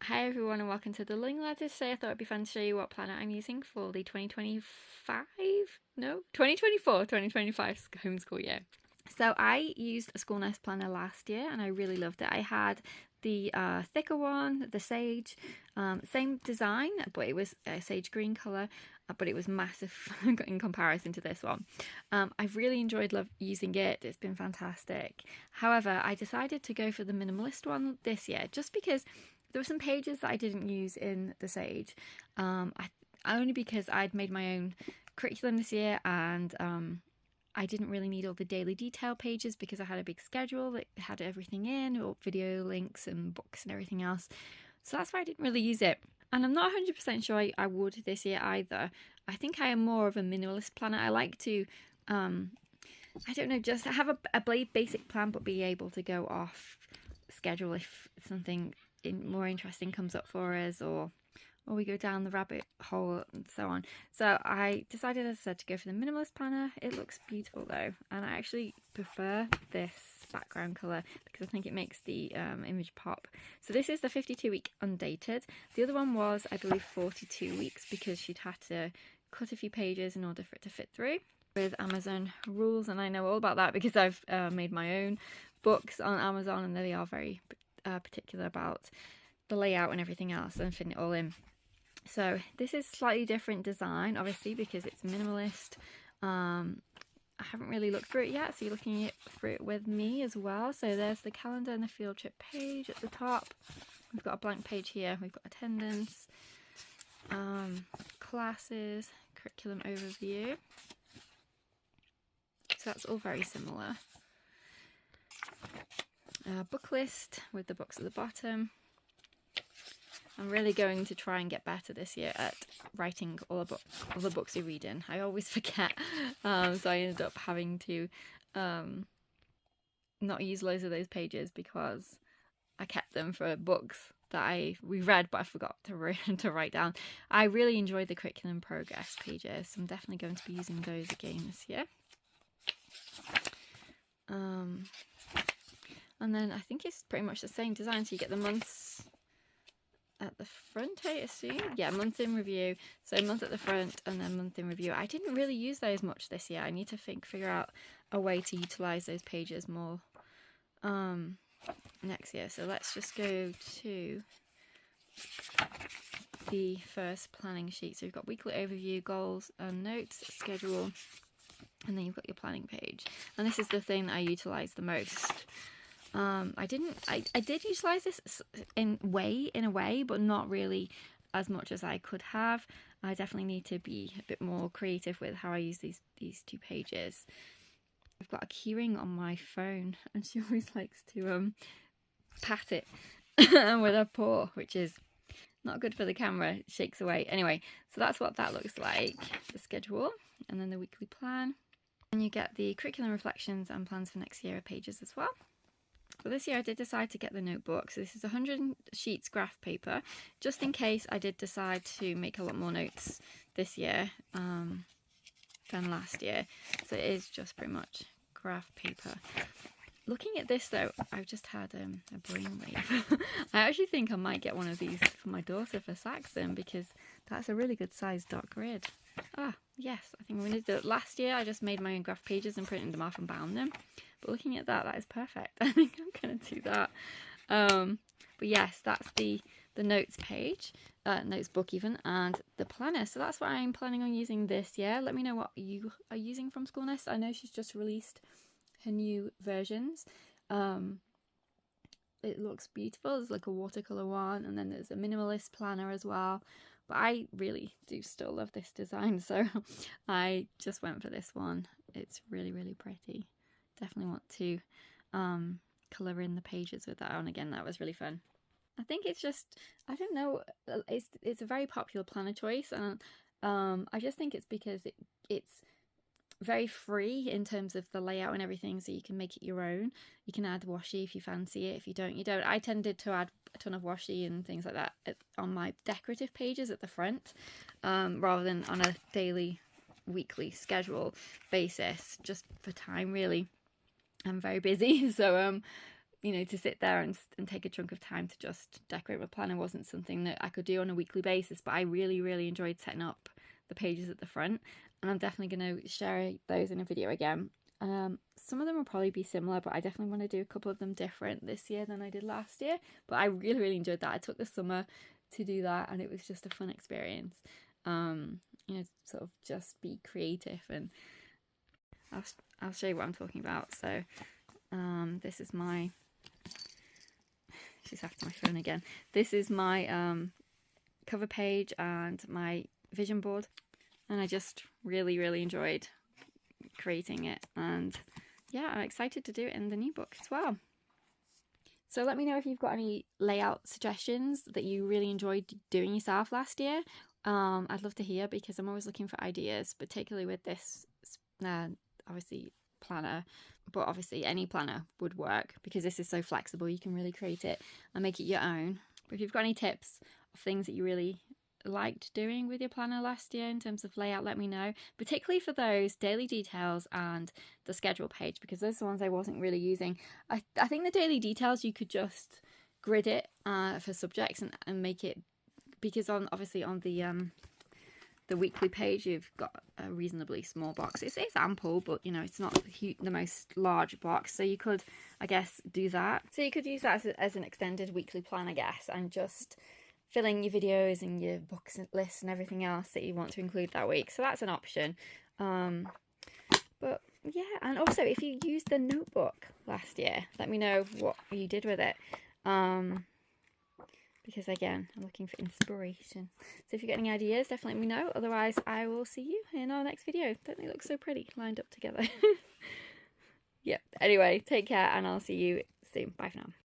Hi everyone and welcome to the Learning Ladder. Today I thought it'd be fun to show you what planner I'm using for the 2025 homeschool year. So I used a School Nest planner last year and I really loved it. I had the thicker one, the sage, same design, but it was a sage green colour, but it was massive in comparison to this one. I've really enjoyed using it. It's been fantastic. However, I decided to go for the minimalist one this year just because there were some pages that I didn't use in the Sage, only because I'd made my own curriculum this year and I didn't really need all the daily detail pages because I had a big schedule that had everything in, or video links and books and everything else. So that's why I didn't really use it. And I'm not 100% sure I would this year either. I think I am more of a minimalist planner. I like to, I don't know, just have a basic plan but be able to go off schedule if something more interesting comes up for us, or we go down the rabbit hole and so on. So I decided, as I said, to go for the minimalist planner. It looks beautiful though, and I actually prefer this background colour because I think it makes the image pop. So this is the 52-week undated. The other one was, I believe, 42 weeks because she'd had to cut a few pages in order for it to fit through with Amazon rules, and I know all about that because I've made my own books on Amazon and they are very particular about the layout and everything else and fitting it all in. So this is slightly different design, obviously, because it's minimalist. I haven't really looked through it yet, so you're looking through it with me as well. So there's the calendar and the field trip page at the top. We've got a blank page here. We've got attendance, classes, curriculum overview. So that's all very similar. Book list with the books at the bottom. I'm really going to try and get better this year at writing all the books you read in. I always forget, so I ended up having to not use loads of those pages because I kept them for books that we read but I forgot to write down. I really enjoyed the curriculum progress pages, so I'm definitely going to be using those again this year. And then I think it's pretty much the same design, so you get the months at the front, I assume. Yeah, month in review. So month at the front and then month in review. I didn't really use those much this year. I need to figure out a way to utilise those pages more next year. So let's just go to the first planning sheet. So you've got weekly overview, goals and notes, schedule, and then you've got your planning page. And this is the thing that I utilise the most. I did utilise this in a way, but not really as much as I could have. I definitely need to be a bit more creative with how I use these two pages. I've got a keyring on my phone and she always likes to pat it with her paw, which is not good for the camera. It shakes away. Anyway, so that's what that looks like, the schedule, and then the weekly plan. And you get the curriculum reflections and plans for next year pages as well. So this year I did decide to get the notebook. So this is 100 sheets graph paper, just in case I did decide to make a lot more notes this year than last year. So it is just pretty much graph paper. Looking at this though, I've just had a brainwave. I actually think I might get one of these for my daughter for Saxon because that's a really good size dot grid. Ah, yes, I think we did it last year. I just made my own graph pages and printed them off and bound them. But looking at that is perfect. I think I'm going to do that. But yes, that's the notes page, notes book even, and the planner. So that's what I'm planning on using this year. Let me know what you are using from School Nest. I know she's just released her new versions. It looks beautiful. There's like a watercolor one, and then there's a minimalist planner as well. But I really do still love this design, so I just went for this one. It's really, really pretty. Definitely want to colour in the pages with that on again. That was really fun. I think it's just, I don't know, it's a very popular planner choice, and I just think it's because it's very free in terms of the layout and everything, so you can make it your own. You can add washi if you fancy it. If you don't, you don't. I tended to add a ton of washi and things like that on my decorative pages at the front, rather than on a daily, weekly schedule basis, just for time really. I'm very busy, so you know, to sit there and take a chunk of time to just decorate my planner wasn't something that I could do on a weekly basis, but I really, really enjoyed setting up the pages at the front, and I'm definitely going to share those in a video again. Some of them will probably be similar, but I definitely want to do a couple of them different this year than I did last year. But I really, really enjoyed that. I took the summer to do that, and it was just a fun experience. You know, sort of just be creative, and I'll show you what I'm talking about. So this is my, she's after my phone again. This is my cover page and my vision board, and I just really, really enjoyed creating it, and yeah, I'm excited to do it in the new book as well. So let me know if you've got any layout suggestions that you really enjoyed doing yourself last year. I'd love to hear, because I'm always looking for ideas, particularly with this obviously planner, but obviously any planner would work because this is so flexible. You can really create it and make it your own. But if you've got any tips of things that you really liked doing with your planner last year in terms of layout, let me know, particularly for those daily details and the schedule page, because those are the ones I wasn't really using. I think the daily details, you could just grid it for subjects and make it, because obviously on the weekly page you've got a reasonably small box. It's ample, but you know, it's not the most large box, so you could, I guess, do that. So you could use that as an extended weekly plan, I guess, and just fill in your videos and your books and lists and everything else that you want to include that week. So that's an option. But yeah, and also if you used the notebook last year, let me know what you did with it. Because again, I'm looking for inspiration. So if you get any ideas, definitely let me know. Otherwise, I will see you in our next video. Don't they look so pretty lined up together? Yep. Anyway, take care, and I'll see you soon. Bye for now.